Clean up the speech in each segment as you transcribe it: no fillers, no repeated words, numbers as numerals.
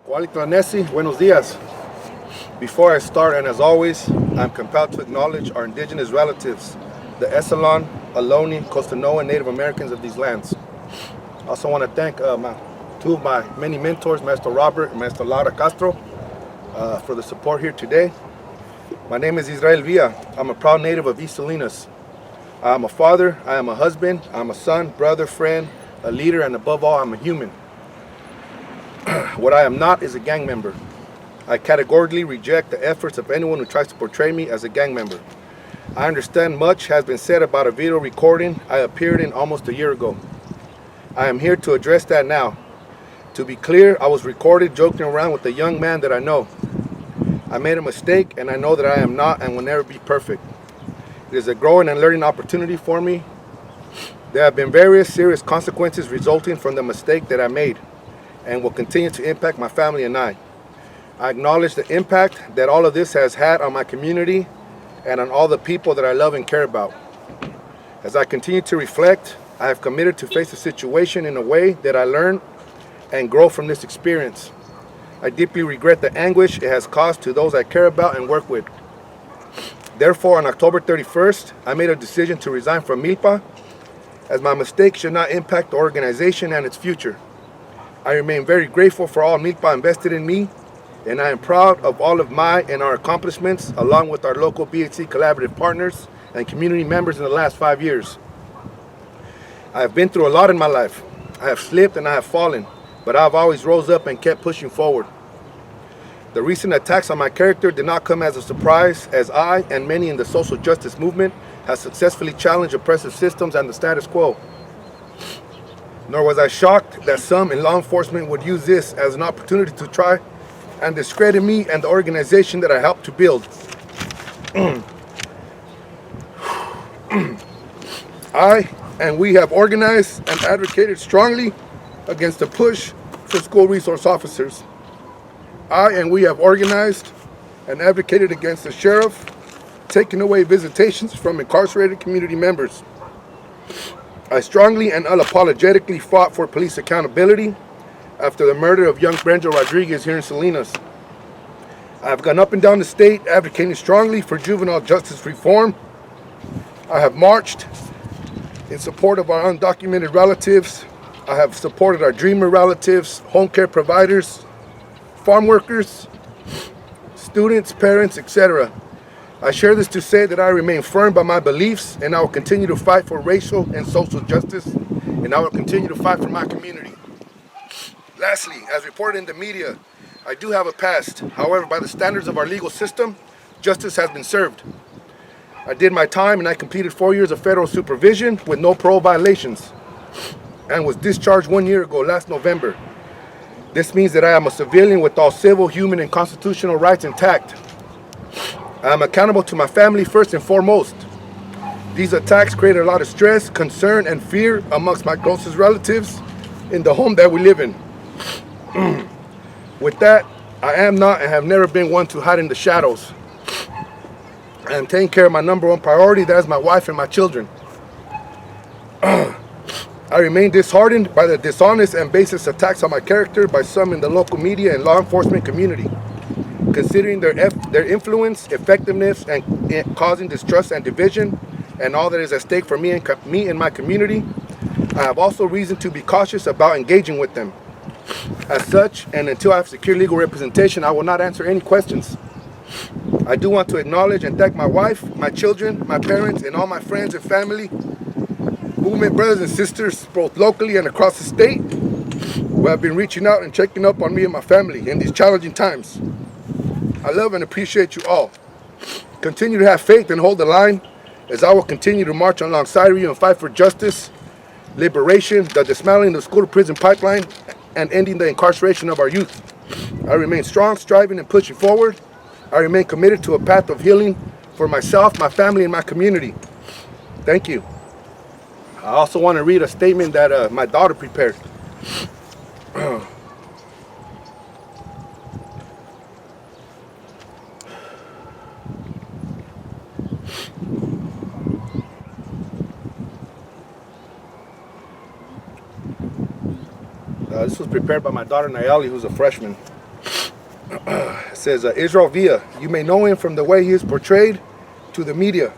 Kualitlanesi, buenos dias. Before I start, and as always, I'm compelled to acknowledge our indigenous relatives, the Essalen, Ohlone, Costanoan Native Americans of these lands. I also want to thank two of my many mentors, Maestro Robert and Maestra Castro, for the support here today. My name is Israel Villa. I'm a proud native of East Salinas. I am a father, I am a husband, I'm a son, brother, friend, a leader, and above all, I'm a human. What I am not is a gang member. I categorically reject the efforts of anyone who tries to portray me as a gang member. I understand much has been said about a video recording I appeared in almost a year ago. I am here to address that now. To be clear, I was recorded joking around with a young man that I know. I made a mistake, and I know that I am not and will never be perfect. It is a growing and learning opportunity for me. There have been various serious consequences resulting from the mistake that I made and will continue to impact my family and I. I acknowledge the impact that all of this has had on my community and on all the people that I love and care about. As I continue to reflect, I have committed to face the situation in a way that I learn and grow from this experience. I deeply regret the anguish it has caused to those I care about and work with. Therefore, on October 31st, I made a decision to resign from MILPA, as my mistake should not impact the organization and its future. I remain very grateful for all MILPA invested in me, and I am proud of all of my and our accomplishments, along with our local BHC collaborative partners and community members in the last 5 years. I have been through a lot in my life. I have slipped and I have fallen, but I have always rose up and kept pushing forward. The recent attacks on my character did not come as a surprise, as I and many in the social justice movement have successfully challenged oppressive systems and the status quo. Nor was I shocked that some in law enforcement would use this as an opportunity to try and discredit me and the organization that I helped to build. We have organized and advocated strongly against the push for school resource officers. We have organized and advocated against the sheriff taking away visitations from incarcerated community members. I strongly and unapologetically fought for police accountability after the murder of young Brenjo Rodriguez here in Salinas. I have gone up and down the state advocating strongly for juvenile justice reform. I have marched in support of our undocumented relatives. I have supported our dreamer relatives, home care providers, farm workers, students, parents, etc. I share this to say that I remain firm by my beliefs, and I will continue to fight for racial and social justice, and I will continue to fight for my community. Lastly, as reported in the media, I do have a past. However, by the standards of our legal system, justice has been served. I did my time and I completed 4 years of federal supervision with no parole violations and was discharged 1 year ago, last November. This means that I am a civilian with all civil, human, and constitutional rights intact. I am accountable to my family first and foremost. These attacks created a lot of stress, concern, and fear amongst my closest relatives in the home that we live in. With that, I am not and have never been one to hide in the shadows. I am taking care of my number one priority, that is my wife and my children. I remain disheartened by the dishonest and baseless attacks on my character by some in the local media and law enforcement community. Considering their influence, effectiveness, and causing distrust and division, and all that is at stake for me and my community, I have also reason to be cautious about engaging with them. As such, and until I have secure legal representation, I will not answer any questions. I do want to acknowledge and thank my wife, my children, my parents, and all my friends and family, movement brothers and sisters, both locally and across the state, who have been reaching out and checking up on me and my family in these challenging times. I love and appreciate you all. Continue to have faith and hold the line, as I will continue to march alongside you and fight for justice, liberation, the dismantling of the school-to-prison pipeline, and ending the incarceration of our youth. I remain strong, striving, and pushing forward. I remain committed to a path of healing for myself, my family, and my community. Thank you. I also want to read a statement that my daughter prepared. This was prepared by my daughter Nayeli, who's a freshman. It says, Israel Villa, you may know him from the way he is portrayed to the media.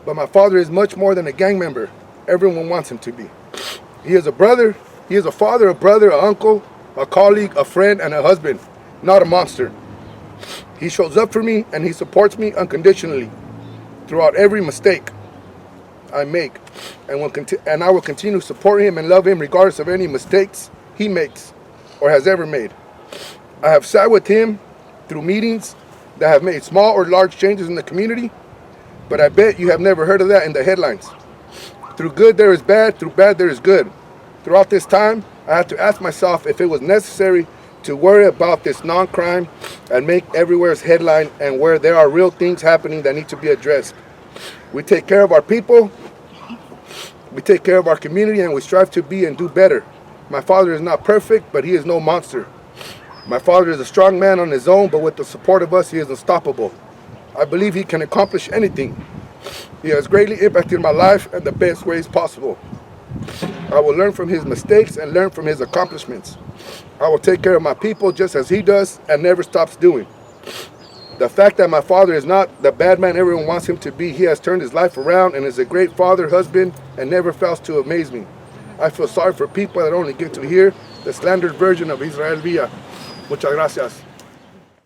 But my father is much more than a gang member. Everyone wants him to be. He is a brother. He is a father, a brother, an uncle, a colleague, a friend, and a husband. Not a monster. He shows up for me and he supports me unconditionally throughout every mistake I make. And I will continue to support him and love him regardless of any mistakes he makes or has ever made. I have sat with him through meetings that have made small or large changes in the community, but I bet you have never heard of that in the headlines. Through good there is bad, through bad there is good. Throughout this time, I had to ask myself if it was necessary to worry about this non-crime and make everywhere's headline and where there are real things happening that need to be addressed. We take care of our people, we take care of our community, and we strive to be and do better. My father is not perfect, but he is no monster. My father is a strong man on his own, but with the support of us, he is unstoppable. I believe he can accomplish anything. He has greatly impacted my life in the best ways possible. I will learn from his mistakes and learn from his accomplishments. I will take care of my people just as he does and never stops doing. The fact that my father is not the bad man everyone wants him to be, he has turned his life around and is a great father, husband, and never fails to amaze me. I feel sorry for people that only get to hear the slandered version of Israel Villa. Muchas gracias.